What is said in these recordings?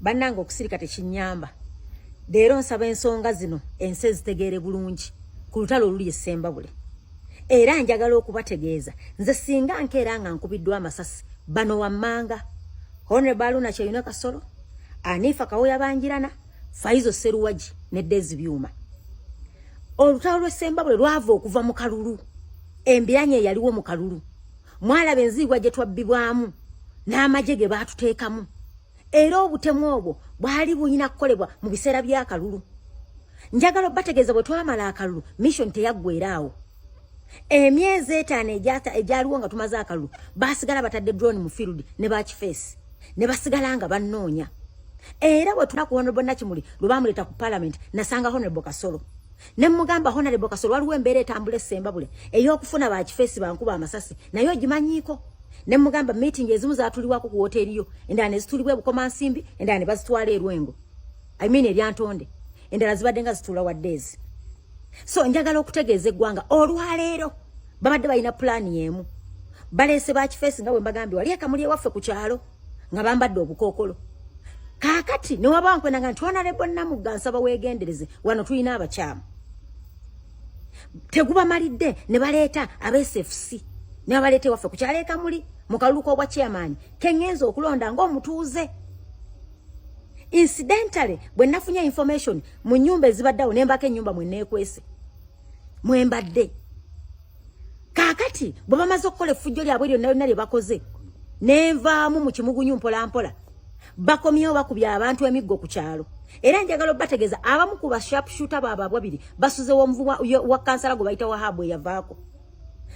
bannanga okusirika tekinyamba. Leero nsaba ensonga zino ensi ezitegeere bulungi ku lutalo oluli essembabule. Era njagala okubategeeza nze singa nkeera nga nkubiddwa amasasi bano wammanga Honorable Aluna Kyeyuna Kasolo, Anifa Kawoya Banjirana, Faizo Seruwaji ne Dezi Byuma. Olutalo lw'essembabule lwava okuva mu kalulu. Embiranye yaliwo mu kalulu. Mwalaba enzigwa gye twabbibwamu n'amagye ge baatuteekamu. Era obutemu obwo bwali bulina kukolebwa mu biseera by'akalulu. Njagala bategeeza bwe twamala akalulu mission teyaggweeraawo. Emyezi 5 egyaliwo nga tumaze akalulu baasigala batadde drone mu field ne bakifeesi ne basigala nga bannoonya. Era bwe tuna ku Honorable Nakimuli lwe baamuleta ku Parliament nasanga Honorable Kasolo. Ne mugamba Honorable Kasolo waliwo embeera etambula essembabule ey'okufuna bakifeesi bankuba amasasi naye ogimanyiiko. Ne mugamba meeting ezimu zaatuliwako ku hoteli yo endala ne zitulibwa Bukomansimbi endala ne bazitwala e Lwengo. I mean eryantonde endala zibadde nga zituula waddeezi. So njagala okutegeeza eggwanga olwaleero babadde balina pulaani y'emu. Baleese bakifeesi nga bwe mbagambye wali ekamuli ewaffe ku kyalo nga bambadde obukookolo. Kaakati ne wabanga nkwenanga nti Honorable Namugga nsaba weegendereze wano tulina abakyamu. Tegubamalidde ne baleeta aba-SFC ne baleeta ewaffe ku kyalo ekamuli mu kalulu k'obwa chairman kengenza okulonda ng'omutuuze. Incidentally bwe nafunye information mu nnyumba ezibaddawo nembako ennyumba mwe neekwese mwembadde. Kaakati bwe bamaze okukola effujjo lyabwe lyonna lye bakoze nenvaamu mu kimugunyu mpola mpola bakomyewo bakubya abantu emiggo ku kyalo. Era njagala obategeeza abamu ku basharpshooter baabo ababiri basuzewo omuvu wa kansala gwe bayita Wahabu eyavaako.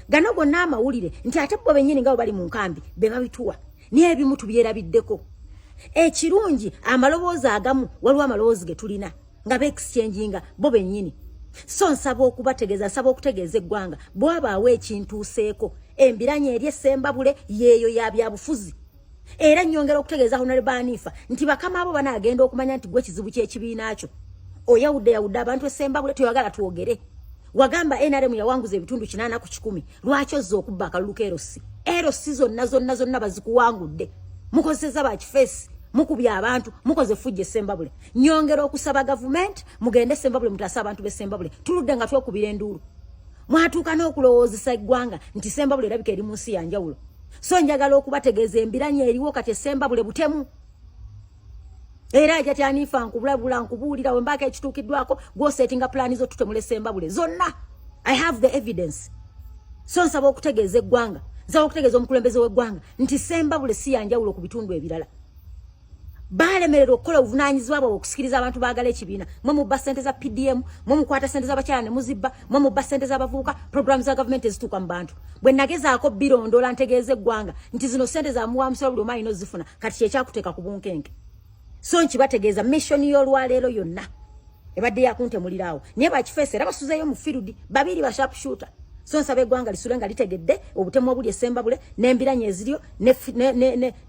Gano gonna amawulire nti ate bo bennyini nga bali mu nkambi be babituwa naye ebimu tubyerabiddeko. Ekirungi amaloboozi agamu waliwo amaloboozi ge tulina nga be-exchanginga bo bennyini. So nsaba okubategeeza nsaba okutegeeza eggwanga bw'abaawo ekintuuseeko embiranye eri essembabule yeeyo ya byabufuzi. Era nnyongera okutegeeza Honorable Anifa nti bakama abo banaagenda okumanya nti gwe kizibu ky'ekibiina kyo. Oyawudde abantu essembabule toyagala twogere. Wagamba NRM yawanguza ebitundu 8 ku 10. Lwaki ozza okubba akalulu k'erosi? Erosi zonna bazikuwangudde. Mukozesa bakifeesi mukubya abantu mukoze fujje essembabule. Nnyongera okusaba government mugende essembabule mutasa abantu b'essembabule tuludde nga twokubira enduulu. Mwatuuka n'okulowoozesa eggwanga nti essembabule erabika eri mu nsi ya njawulo. So njagala okubategeeza embiranye eriwo kati essembabule butemu. Era jati Anifa nkubulabula nkubuulira we mbaka ekituukiddwako gw'osetinga pulaani zo tutemula essembabule zonna. I have the evidence. So nsaba okutegeeza eggwanga nsaba okutegeeza omukulembeze w'eggwanga nti essembabule si ya njawulo ku bitundu ebirala. Baalemererwa okukola obuvunaanyizibwa bwabwe okusikiriza abantu baagala ekibiina. Mwe mubba ssente za PDM, mwe mukwata ssente z'abakyala ne muzibba, mwe mubba ssente z'abavubuka, programu za gavumenti ezituuka mu bantu. Bwe nagezaako birondoola ntegeeza eggwanga nti zino ssente za muwamusolo buli omu alina ozifuna kati kyekyakuteeka ku bunkenke. So nkibategeeza mission y'olwaleero yonna ebadde yakuntemuliraawo. Naye bakifeesi era basuzeeyo mu field babiri ba sharpshooter. So nsaba eggwanga lisule nga litegedde obutemu obuli essembabule n'embiranye eziriyo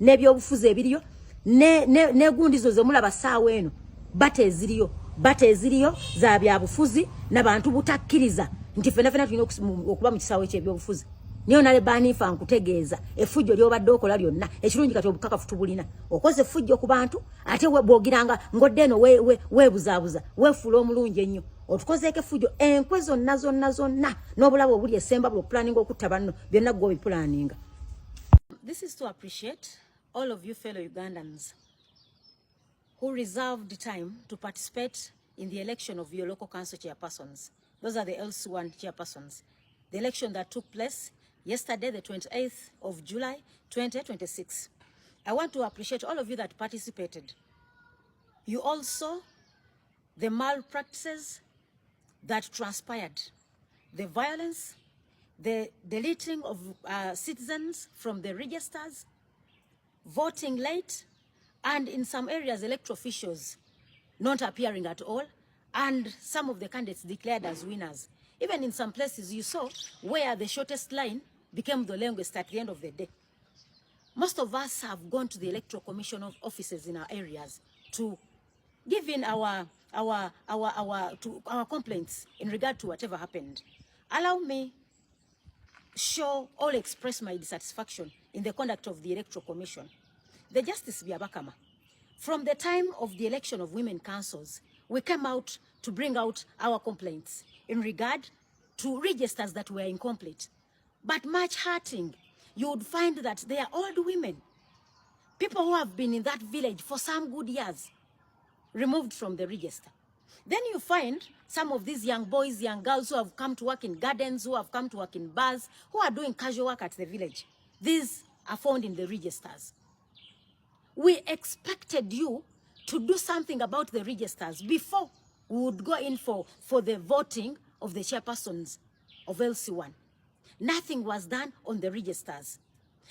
n'ebyobufuzi ebiriyo ne gundizo ze mulaba saawa eno bate eziriyo za byabufuzi n'abantu butakkiriza nti fena tulina okuba mu kisaawe ky'ebyobufuzi. Niyo nale Anifa nkutegeeza effujjo ly'obadde okola lyonna ekirungi kati obukakafu tubulina okoze effujjo ku bantu ate bwogiranga ngodde eno weebuzaabuza weefuula omulungi ennyo otukozeeko effujjo enkwe zonna n'obulabo obuli essembabule okupulaninga okutta banno byonna gwe obipulaninga. This is to appreciate all of you fellow Ugandans who reserved time to participate in the election of your local council chairpersons. Those are the LC1 chairpersons. The election that took place yesterday, the 28th of July, 2026. I want to appreciate all of you that participated. You also, the malpractices that transpired, the violence, the deleting of citizens from the registers, voting late, and in some areas electoral officials not appearing at all, and some of the candidates declared as winners. Even in some places you saw where the shortest line became the longest at the end of the day. Most of us have gone to the Electoral Commission of offices in our areas to give in our complaints in regard to whatever happened. Allow me show or express my dissatisfaction in the conduct of the Electoral Commission. The Justice Byabakama, From the time of the election of women councils, we came out to bring out our complaints in regard to registers that were incomplete. But much hurting, you would find that they are old women, people who have been in that village for some good years, removed from the register. Then you find some of these young boys, young girls who have come to work in gardens, who have come to work in bars, who are doing casual work at the village. These are found in the registers. We expected you to do something about the registers before we would go in for the voting of the chairpersons of LC1. Nothing was done on the registers.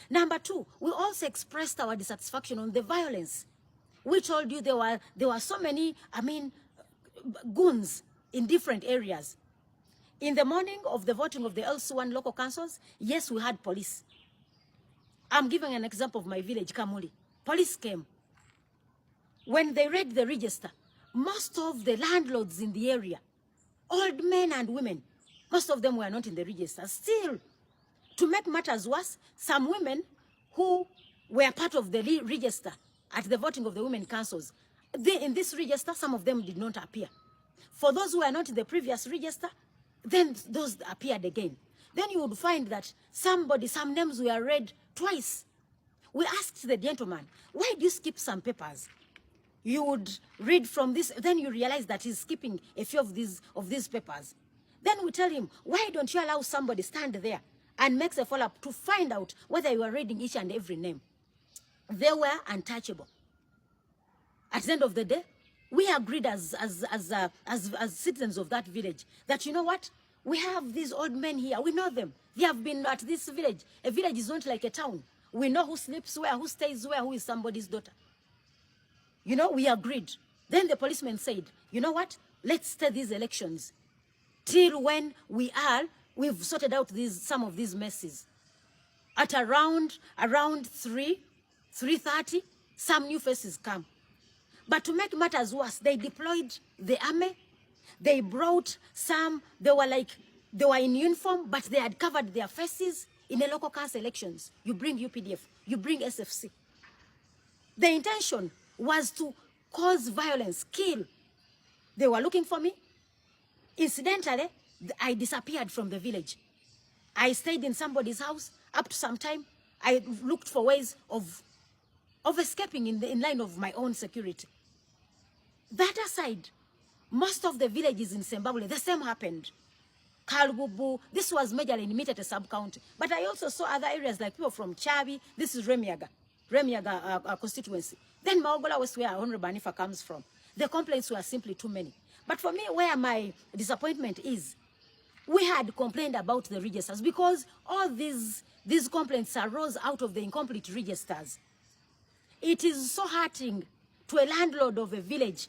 Number two, we also expressed our dissatisfaction on the violence. We told you there were so many, goons in different areas. In the morning of the voting of the LC1 local councils, yes, we had police. I'm giving an example of my village, Kamuli. Police came. When they read the register, most of the landlords in the area, old men and women, most of them were not in the register. Still, to make matters worse, some women who were part of the register at the voting of the women councils, in this register, some of them did not appear. For those who were not in the previous register, then those appeared again. Then you would find that some names were read twice. We asked the gentleman, why do you skip some papers? You would read from this, then you realize that he's skipping a few of these papers. Then we tell him, why don't you allow somebody stand there and makes a follow-up to find out whether you are reading each and every name? They were untouchable. At the end of the day, we agreed as citizens of that village that, you know what, we have these old men here, we know them. They have been at this village. A village is not like a town. We know who sleeps where, who stays where, who is somebody's daughter. You know, we agreed. Then the policeman said, you know what, let's stay these elections till when we've sorted out some of these messes. At around 3:30, some new faces come. But to make matters worse, they deployed the army. They brought some, they were in uniform, but they had covered their faces. In the local council elections, you bring UPDF, you bring SFC. The intention was to cause violence, kill. They were looking for me. Incidentally, I disappeared from the village. I stayed in somebody's house up to some time. I looked for ways of escaping in line of my own security. That aside, most of the villages in Zimbabwe, the same happened. Kalbubu, this was majorly in Mitete sub-county. But I also saw other areas like people from Chabi. This is Remiaga constituency. Then Maogola West, where Honorable Banifa comes from. The complaints were simply too many. But for me, where my disappointment is, we had complained about the registers because all these complaints arose out of the incomplete registers. It is so hurting to a landlord of a village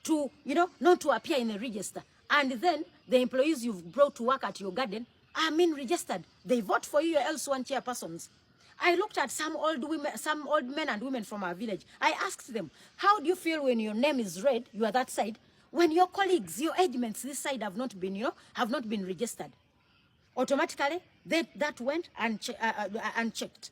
to, not to appear in a register. And then the employees you've brought to work at your garden are registered. They vote for you, your LC1 chairpersons. I looked at some old men and women from our village. I asked them, how do you feel when your name is read, you are that side, when your colleagues, your age mates this side have not been registered? Automatically, that went unchecked.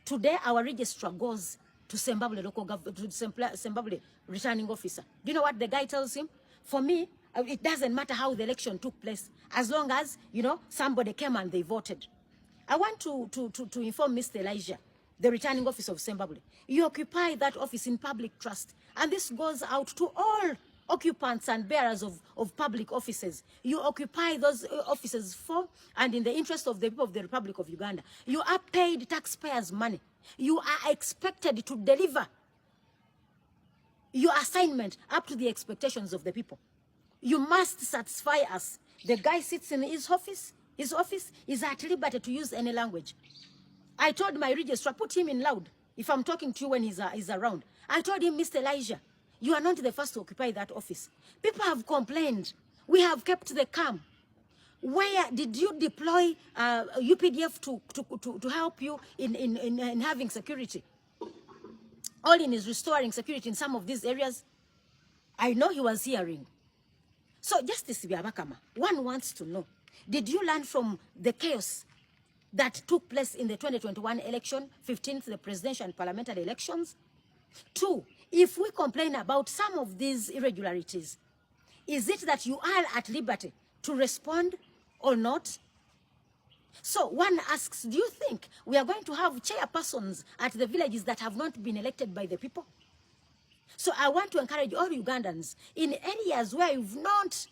Today, our registrar goes to Zimbabwe local government, to Zimbabwe returning officer. Do you know what the guy tells him? For me, it doesn't matter how the election took place, as long as, somebody came and they voted. I want to inform Mr. Elijah, the returning officer of Zimbabwe. You occupy that office in public trust. And this goes out to all occupants and bearers of public offices. You occupy those offices for and in the interest of the people of the Republic of Uganda. You are paid taxpayers' money. You are expected to deliver your assignment up to the expectations of the people. You must satisfy us. The guy sits in his office is at liberty to use any language. I told my registrar, put him in loud if I'm talking to you when he's around. I told him, Mr. Elijah, you are not the first to occupy that office. People have complained. We have kept the calm. Where did you deploy UPDF to help you in having security? All in is restoring security in some of these areas. I know he was hearing. So, Justice Byabakama, one wants to know, did you learn from the chaos that took place in the 2021 election, 15th, the presidential and parliamentary elections? Two, if we complain about some of these irregularities, is it that you are at liberty to respond or not? So one asks, do you think we are going to have chairpersons at the villages that have not been elected by the people? So I want to encourage all Ugandans in areas where you've not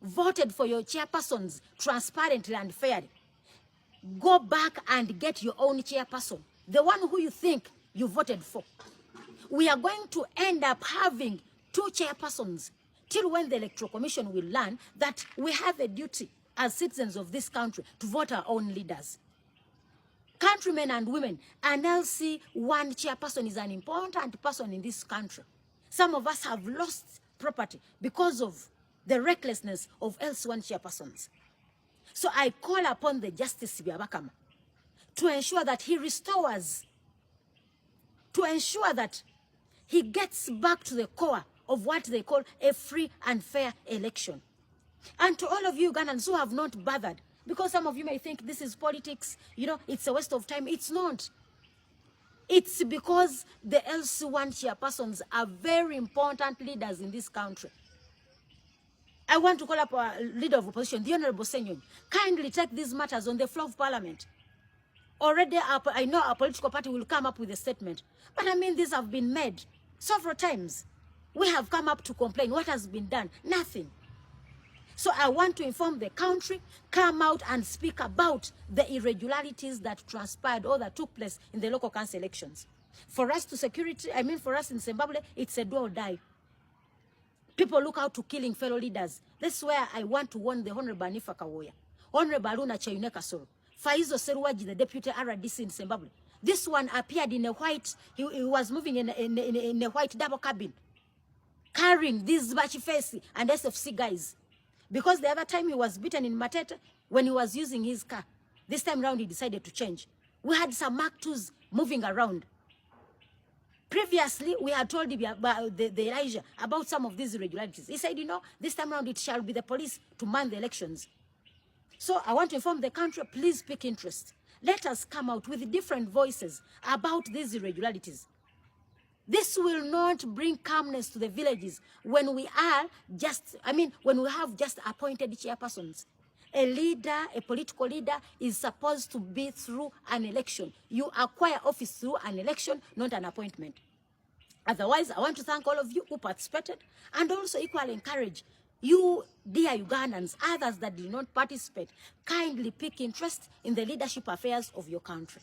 voted for your chairpersons transparently and fairly, go back and get your own chairperson, the one who you think you voted for. We are going to end up having two chairpersons till when the Electoral Commission will learn that we have a duty as citizens of this country to vote our own leaders. Countrymen and women, an LC1 chairperson is an important person in this country. Some of us have lost property because of the recklessness of LC1 chairpersons. So I call upon the Justice Byabakama to ensure that he restores, to ensure that he gets back to the core of what they call a free and fair election. And to all of you Ugandans who have not bothered, because some of you may think this is politics, you know, it's a waste of time. It's not. It's because the LC1 chairpersons are very important leaders in this country. I want to call up our leader of opposition, the Honorable Senyon, kindly take these matters on the floor of Parliament. Already, I know our political party will come up with a statement. But I mean, these have been made several times. We have come up to complain. What has been done? Nothing. So I want to inform the country, come out and speak about the irregularities that transpired or that took place in the local council elections. For us to security, I mean for us in Zimbabwe, it's a do or die. People look out to killing fellow leaders. That's where I want to warn the Honorable Nifa Kawoya, Honorable Aruna Chayuneka Soro, Faizo Seruwaji, the Deputy RDC in Zimbabwe. This one appeared in a white, he was moving in a white double cabin, carrying these Bachi Face and SFC guys. Because the other time he was beaten in Matete when he was using his car. This time round he decided to change. We had some Mark IIs moving around. Previously, we had told him about the Elijah about some of these irregularities. He said, you know, this time round it shall be the police to man the elections. So I want to inform the country, please speak interest. Let us come out with different voices about these irregularities. This will not bring calmness to the villages when we are just, when we have just appointed chairpersons. A leader, a political leader, is supposed to be through an election. You acquire office through an election, not an appointment. Otherwise, I want to thank all of you who participated and also equally encourage you, dear Ugandans, others that did not participate, kindly pick interest in the leadership affairs of your country.